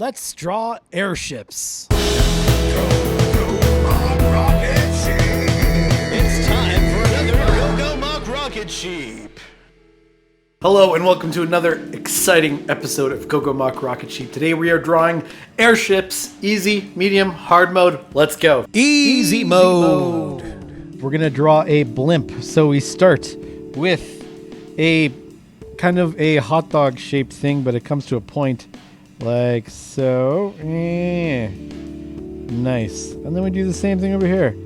Let's draw airships. It's time for another Go-Go Mock Rocket Sheep. Hello and welcome to another exciting episode of Go-Go Mock Rocket Sheep. Today we are drawing airships, easy, medium, hard mode. Let's go. Easy mode. We're gonna draw a blimp. So we start with a kind of a hot dog shaped thing, but it comes to a point like so. Nice. And then we do the same thing over here.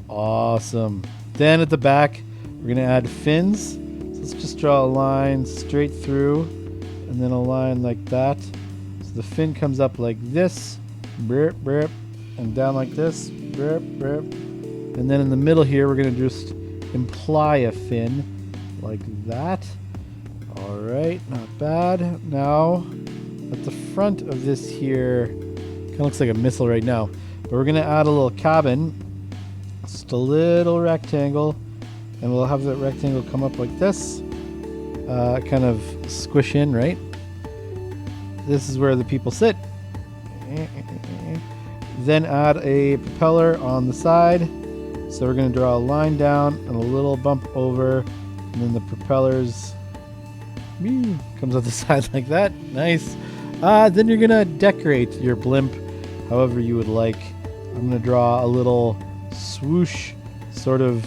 Awesome. Then at the back, we're going to add fins. So let's just draw a line straight through and then a line like that. So the fin comes up like this, burp, burp, and down like this, burp, burp. And then in the middle here, we're going to just imply a fin like that. All right, not bad. Now, at the front of this here, kind of looks like a missile right now, but we're going to add a little cabin, just a little rectangle, and we'll have that rectangle come up like this, kind of squish in, right? This is where the people sit. Then add a propeller on the side. So we're going to draw a line down and a little bump over, and then the propellers comes out the side like that. Nice. Then you're going to decorate your blimp however you would like. I'm going to draw a little swoosh, sort of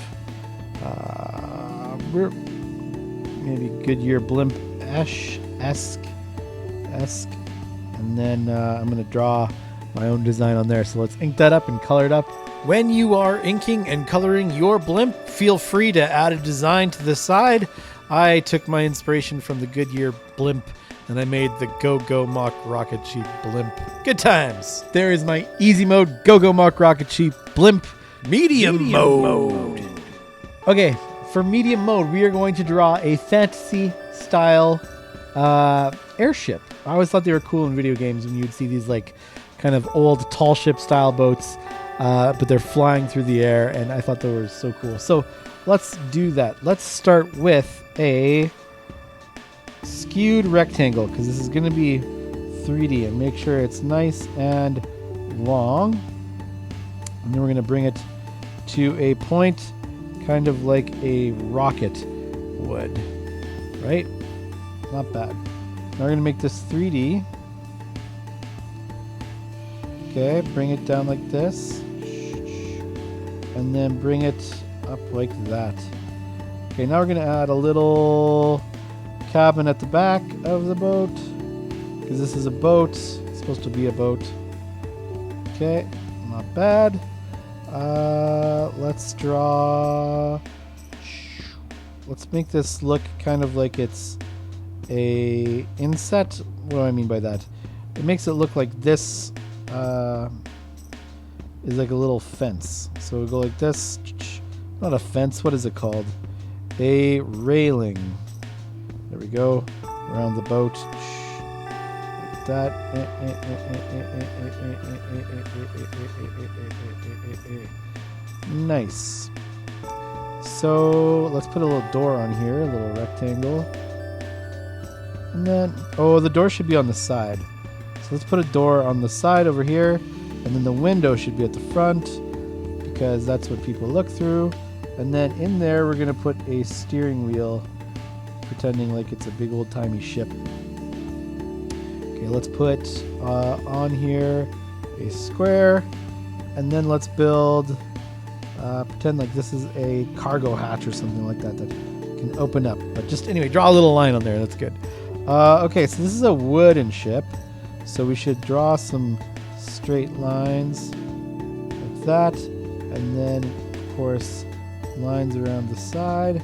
maybe Goodyear blimp-esque. And then I'm going to draw my own design on there. So let's ink that up and color it up. When you are inking and coloring your blimp, feel free to add a design to the side. I took my inspiration from the Goodyear blimp and I made the Go-Go Mock Rocket Sheep blimp. Good times. There is my easy mode Go-Go Mock Rocket Sheep blimp medium mode. Okay, for medium mode, we are going to draw a fantasy style airship. I always thought they were cool in video games when you would see these like kind of old tall ship style boats, but they're flying through the air, and I thought they were so cool. So let's do that. Let's start with a skewed rectangle because this is going to be 3D, and make sure it's nice and long. And then we're going to bring it to a point kind of like a rocket would, right? Not bad. Now we're going to make this 3D. Okay, bring it down like this. And then bring it up like that. Okay, now we're going to add a little cabin at the back of the boat. Because this is a boat. It's supposed to be a boat. Okay, not bad. Let's draw... Let's make this look kind of like it's a inset. What do I mean by that? It makes it look like this is like a little fence. So we'll go like this. Not a fence, what is it called? A railing. There we go. Around the boat. Like that. Nice. So let's put a little door on here, a little rectangle. And then, oh, the door should be on the side. So let's put a door on the side over here, and then the window should be at the front because that's what people look through. And then in there, we're going to put a steering wheel, pretending like it's a big old-timey ship. Okay, let's put on here a square, and then let's build, pretend like this is a cargo hatch or something like that that can open up. But just anyway, draw a little line on there. That's good. Okay, so this is a wooden ship. So we should draw some straight lines like that. And then, of course, lines around the side.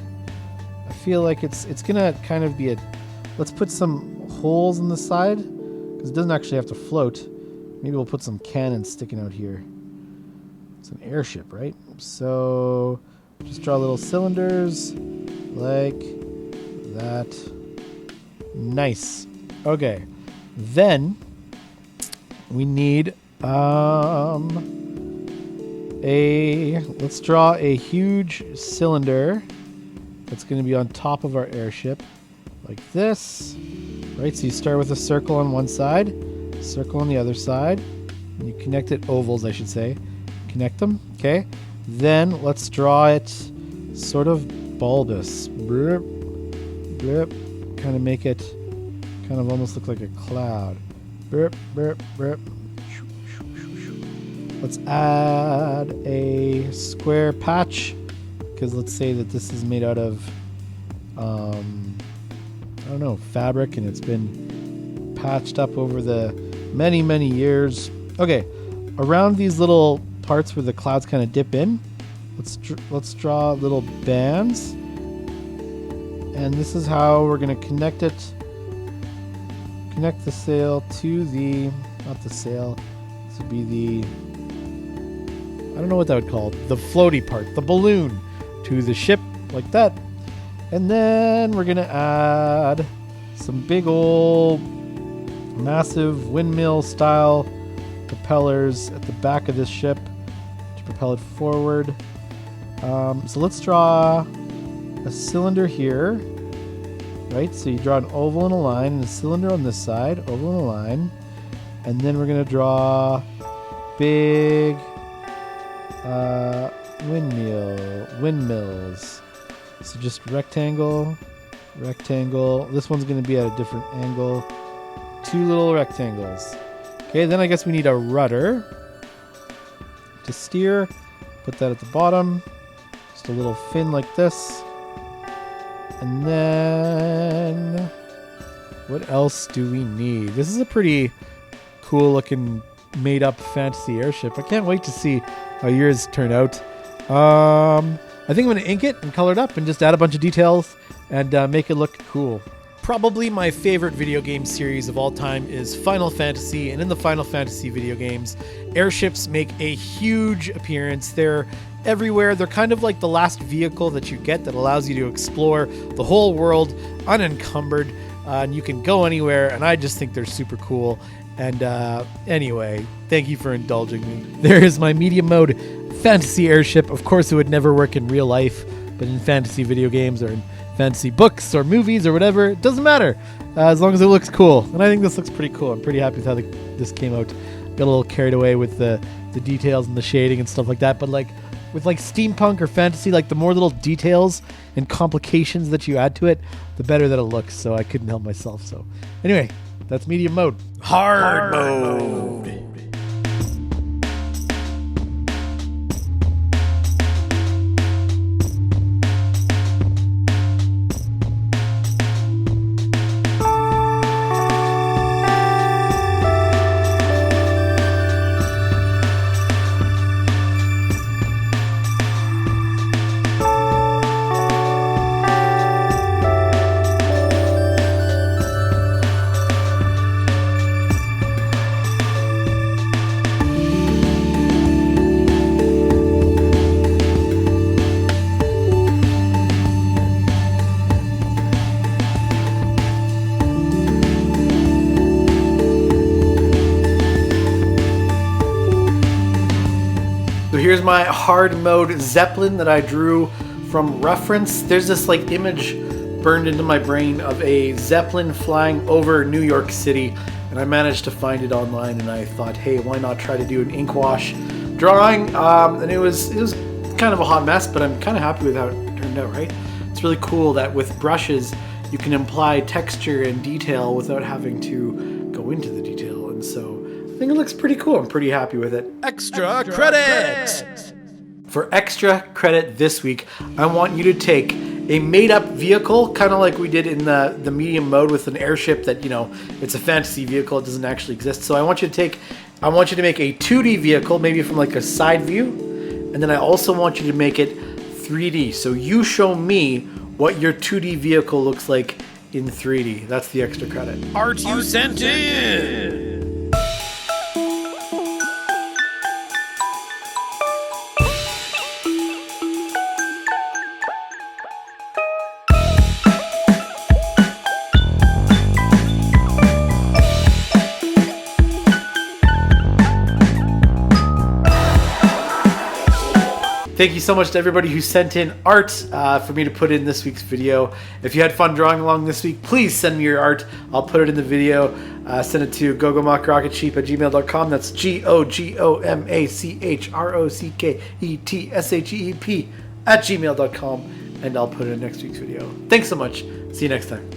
I feel like it's going to kind of be a... Let's put some holes in the side because it doesn't actually have to float. Maybe we'll put some cannons sticking out here. It's an airship, right? So just draw little cylinders like that. Nice. Okay. Then we need let's draw a huge cylinder that's going to be on top of our airship like this. right? So you start with a circle on one side, circle on the other side, and you connect it, ovals I should say. Connect them, okay? Then let's draw it sort of bulbous. Blip, blip. Kind of make it kind of almost look like a cloud. Blip, blip, blip. Let's add a square patch, because let's say that this is made out of, I don't know, fabric, and it's been patched up over the many, many years. Okay, around these little parts where the clouds kind of dip in, let's draw little bands, and this is how we're going to connect it. Connect the sail to the, not the sail, this would be the, I don't know what that would call it, the floaty part, the balloon, to the ship, like that. And then we're going to add some big old massive windmill style propellers at the back of this ship to propel it forward. So let's draw a cylinder here, right? So you draw an oval and a line, and a cylinder on this side, oval and a line. And then we're going to draw big windmills. So just rectangle, rectangle. This one's going to be at a different angle. Two little rectangles. Okay, then I guess we need a rudder to steer. Put that at the bottom. Just a little fin like this. And then what else do we need? This is a pretty cool looking made up fantasy airship. I can't wait to see how yours turn out. I think I'm going to ink it and color it up and just add a bunch of details and make it look cool. Probably my favorite video game series of all time is Final Fantasy, and in the Final Fantasy video games, airships make a huge appearance. They're everywhere. They're kind of like the last vehicle that you get that allows you to explore the whole world unencumbered, and you can go anywhere, and I just think they're super cool. And anyway, thank you for indulging me. There is my medium mode fantasy airship. Of course, it would never work in real life, but in fantasy video games or in fantasy books or movies or whatever, it doesn't matter as long as it looks cool. And I think this looks pretty cool. I'm pretty happy with how this came out. Got a little carried away with the details and the shading and stuff like that, but like with like steampunk or fantasy, like the more little details and complications that you add to it, the better that it looks. So I couldn't help myself. So anyway, that's medium mode. Hard mode. So here's my hard mode Zeppelin that I drew from reference. There's this like image burned into my brain of a Zeppelin flying over New York City, and I managed to find it online, and I thought, hey, why not try to do an ink wash drawing? And it was kind of a hot mess, but I'm kind of happy with how it turned out, right? It's really cool that with brushes you can imply texture and detail without having to go into the detail, and so I think it looks pretty cool. I'm pretty happy with it. Extra credit. For extra credit this week, I want you to take a made-up vehicle, kind of like we did in the medium mode with an airship that, you know, it's a fantasy vehicle, it doesn't actually exist. So I want you to make a 2D vehicle, maybe from like a side view, and then I also want you to make it 3D. So you show me what your 2D vehicle looks like in 3D. That's the extra credit. Art you sent in. Thank you so much to everybody who sent in art for me to put in this week's video. If you had fun drawing along this week, please send me your art. I'll put it in the video. Send it to gogomachrocketship@gmail.com. That's GOGOMACHROCKETSHEEP @gmail.com. And I'll put it in next week's video. Thanks so much. See you next time.